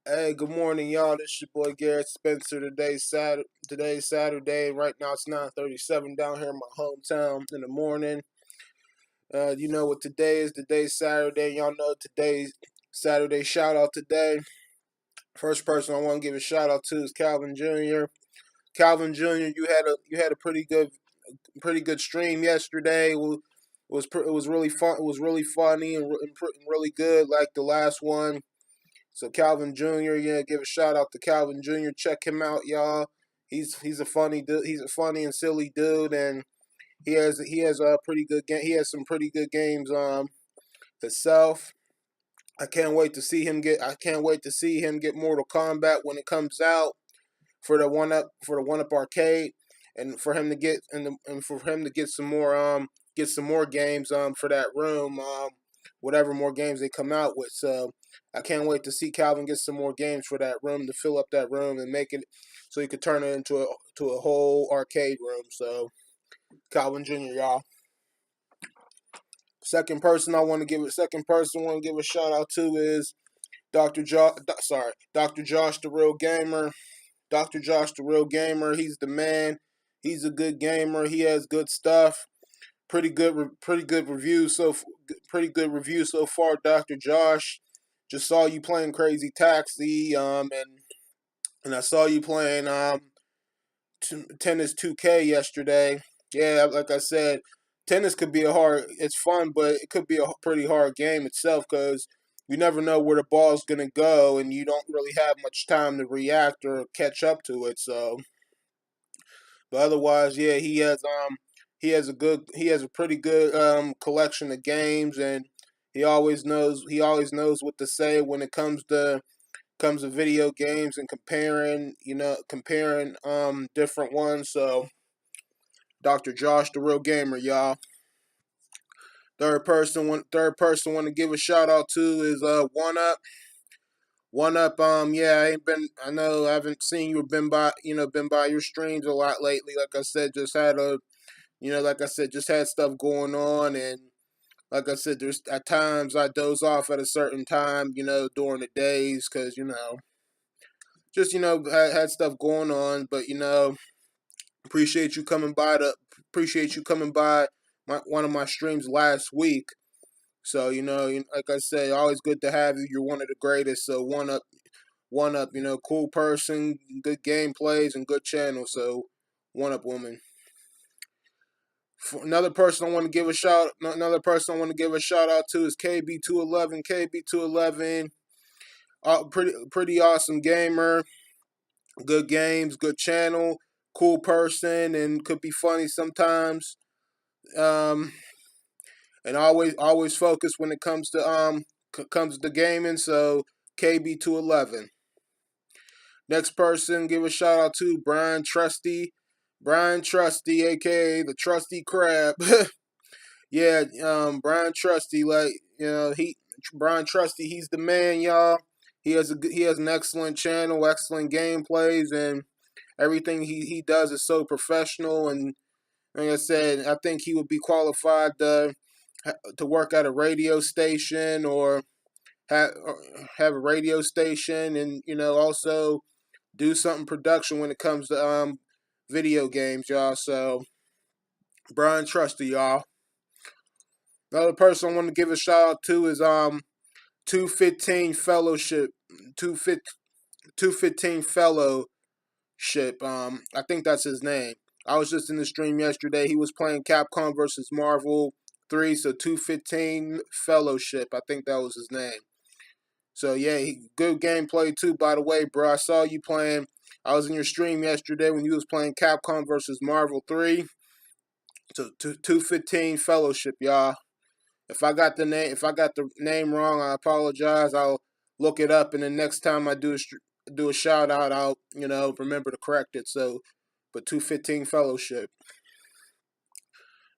Hey, good morning, y'all. This your boy Garrett Spencer. Today's Saturday. Right now it's 9:37 down here in my hometown in the morning. You know what today is? Today's Saturday. Y'all know today's Saturday. Shout out today. First person I want to give a shout out to is Calvin Jr. Calvin Jr. You had a pretty good stream yesterday. It was really fun. It was really funny and really good, like the last one. So Calvin Jr., yeah, give a shout out to Calvin Jr. Check him out, y'all. He's a funny dude. He's a funny and silly dude, and he has a pretty good game. He has some pretty good games himself. I can't wait to see him get Mortal Kombat when it comes out for the One Up arcade, and for him to get some more games for that room, whatever more games they come out with. So I can't wait to see Calvin get some more games for that room to fill up that room and make it so he could turn it into a whole arcade room. So Calvin Jr. y'all. Second person I want to give a shout out to is Dr. Josh the Real Gamer. Dr. Josh the Real Gamer, he's the man. He's a good gamer. He has good stuff. Pretty good reviews so far, Dr. Josh. Just saw you playing Crazy Taxi, and I saw you playing Tennis 2K yesterday. Yeah, like I said, tennis could be it's fun, but it could be a pretty hard game itself because you never know where the ball's gonna go, and you don't really have much time to react or catch up to it. So, but otherwise, yeah, he has a pretty good collection of games, and he always knows what to say when it comes to video games and comparing different ones. So Dr. Josh the Real Gamer, y'all. Third person want to give a shout out to is One Up. One Up, yeah, I know I haven't seen you been by your streams a lot lately. Like I said, just had stuff going on, and like I said, there's at times I doze off at a certain time, during the days, because just had stuff going on. But appreciate you coming by to appreciate you coming by one of my streams last week. So like I said, always good to have you. You're one of the greatest. So One Up, cool person, good gameplays, and good channel. So One Up, woman. Another person I want to give a shout out to is KB211. KB211, pretty awesome gamer, good games, good channel, cool person, and could be funny sometimes. Um, and always focused when it comes to gaming. So KB211. Next person, give a shout out to Brian Trusty. Brian Trusty, aka the Trusty Crab. Yeah, Brian Trusty, Brian Trusty, he's the man, y'all. He has an excellent channel, excellent gameplays, and everything he does is so professional. And like I said, I think he would be qualified to work at a radio station or have a radio station, and also do something production when it comes to video games, y'all. So Brian Trusty, y'all. Another person I want to give a shout out to is 215 Fellowship. 215 Fellowship. I think that's his name. I was just in the stream yesterday. He was playing Capcom versus Marvel 3, so 215 Fellowship. I think that was his name. So yeah, good gameplay too. By the way, bro, I saw you playing. I was in your stream yesterday when you was playing Capcom versus Marvel 3. So 215 Fellowship, y'all. If I got the name wrong, I apologize. I'll look it up, and the next time I do a shout out, I'll remember to correct it. So, but 215 Fellowship.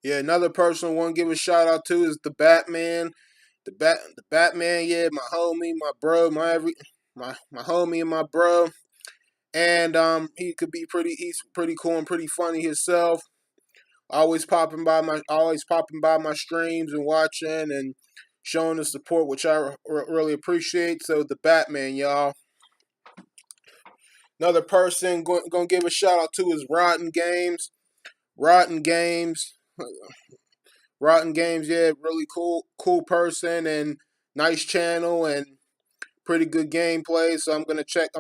Yeah, another person I want to give a shout out to is the Batman. The Batman. Yeah, my homie, my bro, my homie and my bro. And he's pretty cool and pretty funny himself. Always popping by my streams and watching and showing the support, which I really appreciate. So the Batman, y'all. Another person gonna give a shout out to is Rotten Games. Rotten Games, Rotten Games, yeah, really cool person and nice channel and pretty good gameplay. So I'm gonna check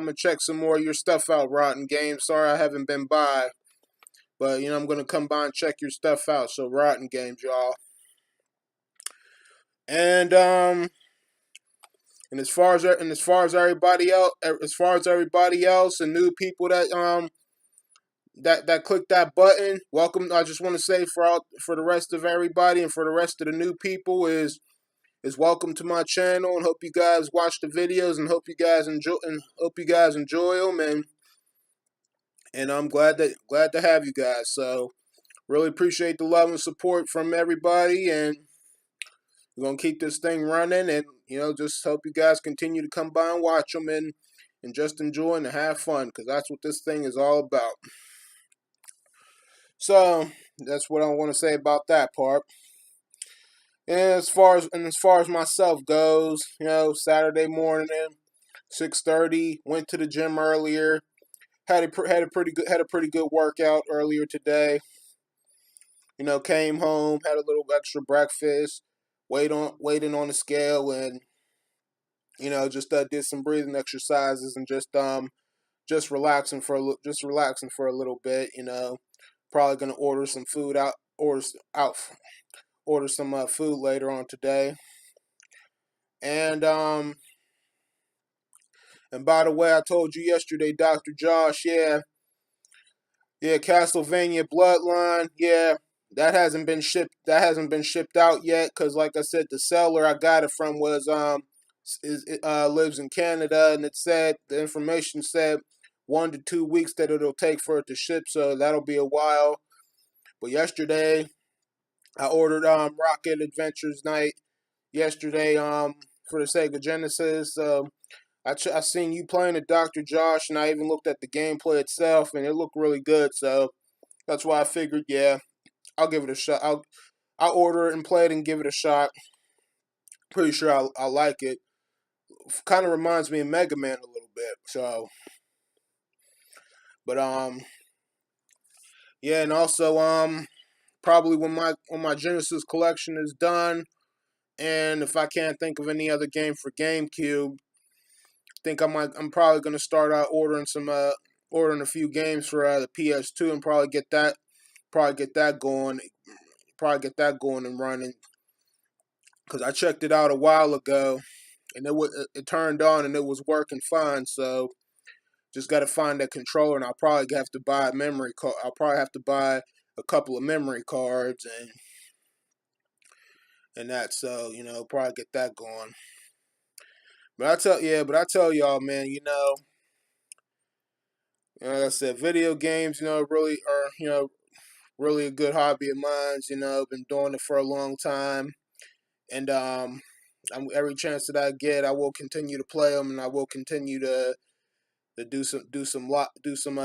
some more of your stuff out, Rotten Games. Sorry I haven't been by, but I'm gonna come by and check your stuff out. So Rotten Games, y'all. And as far as everybody else, and new people that click that button, welcome. I just want to say for the rest of everybody and for the rest of the new people is welcome to my channel, and hope you guys watch the videos and hope you guys enjoy them, and I'm glad to have you guys. So really appreciate the love and support from everybody, and we're gonna keep this thing running, and just hope you guys continue to come by and watch them and just enjoy and have fun, because that's what this thing is all about. So that's what I want to say about that part. And as far as myself goes, Saturday morning, 6:30, went to the gym earlier. Had a pretty good workout earlier today. Came home, had a little extra breakfast, waiting on the scale, and just did some breathing exercises and just relaxing for a little bit. Probably gonna order some food out, order some food later on today. And by the way, I told you yesterday, Dr. Josh, yeah, Castlevania Bloodline, yeah, that hasn't been shipped. That hasn't been shipped out yet, because, like I said, the seller I got it from lives in Canada, and the information said 1 to 2 weeks that it'll take for it to ship, so that'll be a while. But yesterday, I ordered Rocket Adventures Night yesterday for the Sega Genesis. I seen you playing it, Dr. Josh, and I even looked at the gameplay itself, and it looked really good. So that's why I figured, yeah, I'll give it a shot. I'll order it and play it and give it a shot. Pretty sure I'll like it. Kind of reminds me of Mega Man a little bit. So, but yeah, and also probably when my Genesis collection is done, and if I can't think of any other game for GameCube, I'm probably gonna start out ordering a few games for the PS2, and probably get that going, and running, because I checked it out a while ago, and it turned on and it was working fine. So just got to find that controller, and I'll probably have to buy a memory card. I'll probably have to buy a couple of memory cards and that. So probably get that going. But I tell y'all, man, like I said, video games, really are, really a good hobby of mine. Been doing it for a long time, and every chance that I get, I will continue to play them, and I will continue to do some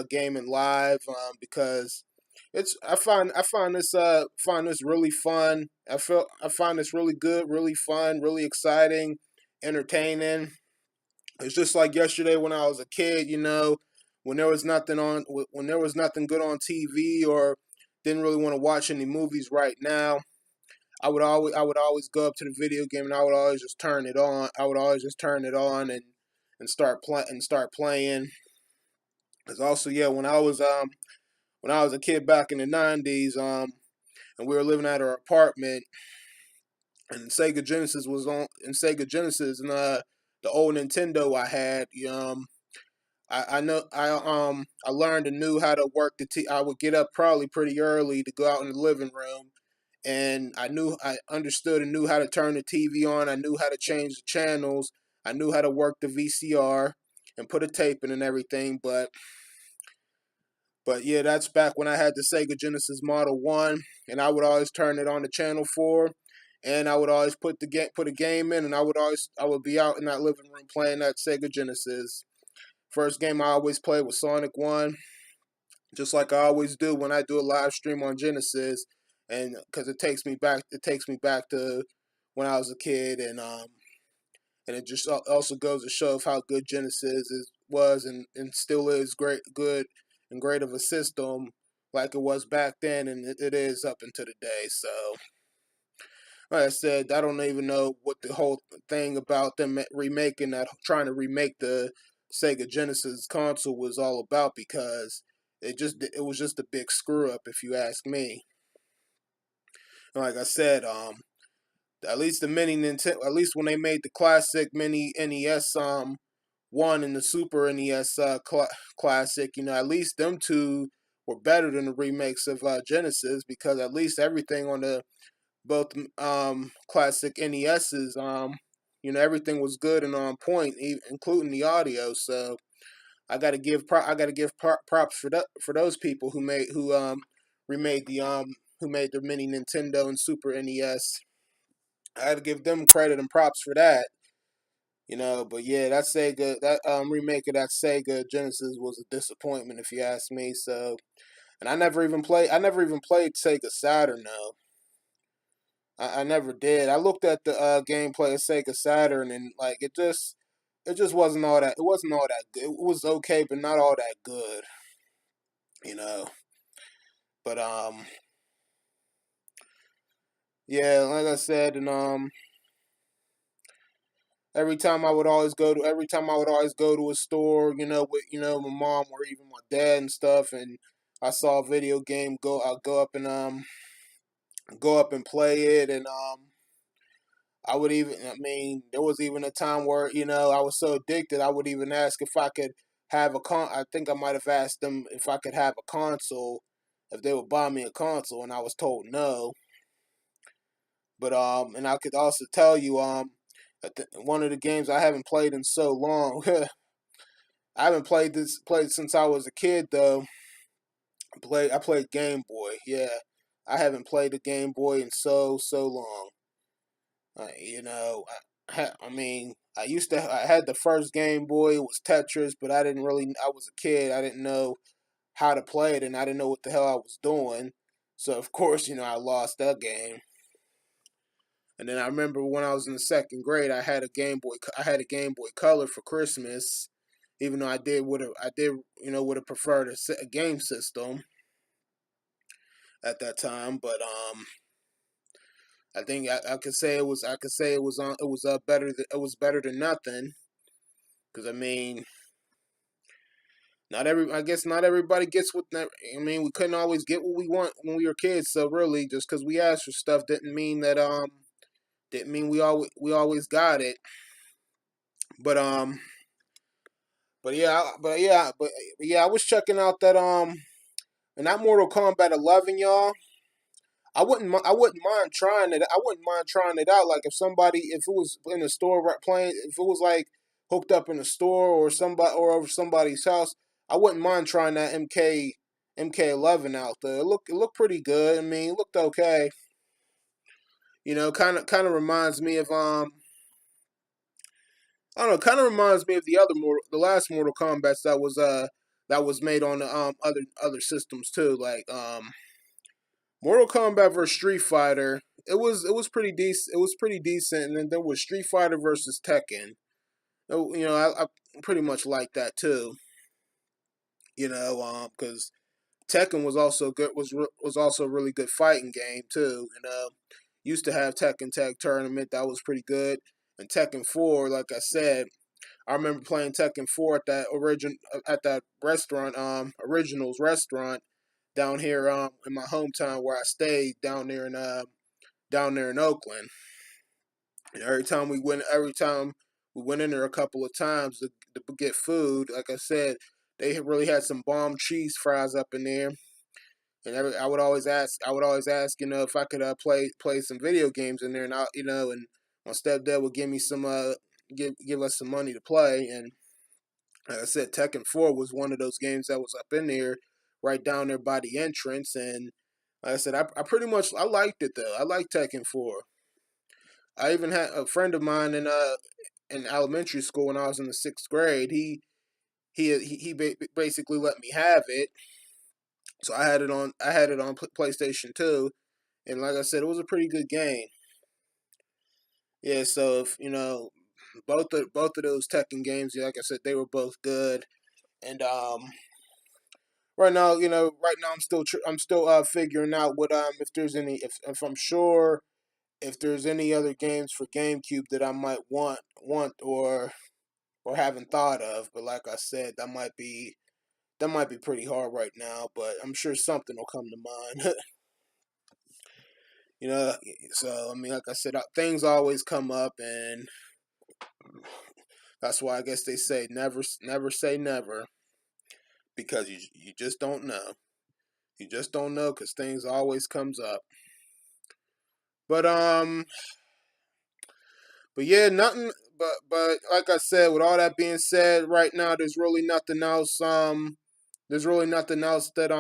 gaming live, because I find this really fun. I find this really good, really fun, really exciting, entertaining. It's just like yesterday when I was a kid, when there was nothing good on TV, or didn't really want to watch any movies right now. I would always go up to the video game, and I would always just turn it on. I would always just turn it on and start playing. Cause also, yeah, when I was a kid back in the '90s, and we were living at our apartment, and Sega Genesis, and the old Nintendo I had, I learned and knew how to work I would get up probably pretty early to go out in the living room, and I understood and knew how to turn the TV on. I knew how to change the channels. I knew how to work the VCR and put a tape in and everything. But yeah, that's back when I had the Sega Genesis Model 1, and I would always turn it on to Channel 4, and I would always put a game in, and I would be out in that living room playing that Sega Genesis. First game I always played was Sonic 1, just like I always do when I do a live stream on Genesis, and because it takes me back to when I was a kid, and it just also goes to show of how good Genesis was and still is good and great of a system like it was back then, and it is up until today. So, like I said, I don't even know what the whole thing about them remaking that, trying to remake the Sega Genesis console was all about, because it was just a big screw up, if you ask me. Like I said, at least the mini Nintendo, at least when they made the classic mini NES one and the Super NES classic, at least them two were better than the remakes of Genesis, because at least everything on the both classic NESs, everything was good and on point, including the audio. So I gotta give props for those people who remade who made the mini Nintendo and Super NES. I gotta give them credit and props for that. But yeah, that remake of that Sega Genesis was a disappointment, if you ask me. So, and I never even played Sega Saturn though. I never did. I looked at the gameplay of Sega Saturn, and like it just wasn't all that. It wasn't all that good. It was okay, but not all that good. You know. But yeah, like I said, and every time I would always go to a store, with my mom or even my dad and stuff, and I saw a video game, I'll go up and play it, and I mean, there was even a time where, I was so addicted, I would even ask if I could have I think I might have asked them if I could have a console, if they would buy me a console, and I was told no. But, and I could also tell you, one of the games I haven't played in so long, I haven't played since I was a kid though. I played Game Boy, yeah. I haven't played a Game Boy in so long. I mean, I had the first Game Boy. It was Tetris, but I was a kid. I didn't know how to play it, and I didn't know what the hell I was doing. So of course, I lost that game. And then I remember when I was in the second grade, I had a Game Boy. I had a Game Boy Color for Christmas, even though I did, would have preferred a game system at that time. But I think I could say it was it was better than nothing. Because I mean, I guess not everybody gets what that. I mean, we couldn't always get what we want when we were kids. So really, just because we asked for stuff didn't mean we always got it. But but yeah, I was checking out that and that Mortal Kombat 11, y'all. I wouldn't mind trying it. I wouldn't mind trying it out. Like if it was in a store playing, if it was like hooked up in a store or over somebody's house, I wouldn't mind trying that MK11 out there. It looked pretty good. I mean, it looked okay. Kind of reminds me of I don't know. Kind of reminds me of the last Mortal Kombat that was made on the other systems too. Like Mortal Kombat versus Street Fighter. It was pretty decent. It was pretty decent, and then there was Street Fighter versus Tekken. I pretty much like that too. Because Tekken was also good. Was also a really good fighting game too. Used to have Tekken Tag Tournament that was pretty good, and Tekken 4. Like I said, I remember playing Tekken 4 at that restaurant, Originals restaurant down here in my hometown where I stayed down there in Oakland. And every time we went in there a couple of times to get food. Like I said, they really had some bomb cheese fries up in there. And I would always ask, if I could play some video games in there, and and my stepdad would give me give us some money to play. And like I said, Tekken 4 was one of those games that was up in there, right down there by the entrance. And like I said, I pretty much I liked it though. I liked Tekken 4. I even had a friend of mine in elementary school when I was in the sixth grade. He basically let me have it, so I had it on PlayStation 2, and like I said, it was a pretty good game. Yeah, so if both of those Tekken games, like I said, they were both good. And right now, I'm still figuring out what if there's any if I'm sure if there's any other games for GameCube that I might want or haven't thought of. But like I said, that might be pretty hard right now. But I'm sure something will come to mind. you know, so I mean, like I said, things always come up, and that's why I guess they say never say never, because you just don't know. You just don't know because things always comes up. But but yeah, nothing. But like I said, with all that being said, right now there's really nothing else. There's really nothing else that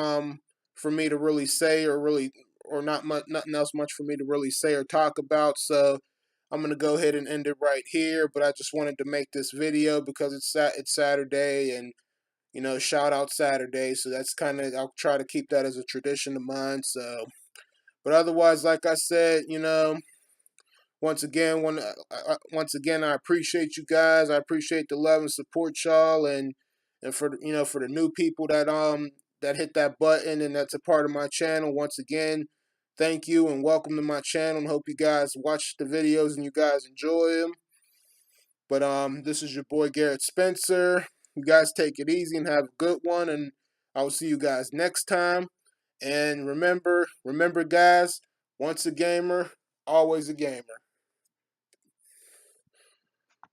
for me to really say or really or not much nothing else much for me to really say or talk about. So I'm gonna go ahead and end it right here. But I just wanted to make this video because it's Saturday, and shout out Saturday. So that's kind of, I'll try to keep that as a tradition of mine. So, but otherwise, like I said, once again, I appreciate you guys. I appreciate the love and support, y'all, and for for the new people that hit that button and that's a part of my channel. Once again, thank you and welcome to my channel. And hope you guys watch the videos and you guys enjoy them. But this is your boy Garrett Spencer. You guys take it easy and have a good one, and I will see you guys next time. And remember, guys, once a gamer, always a gamer.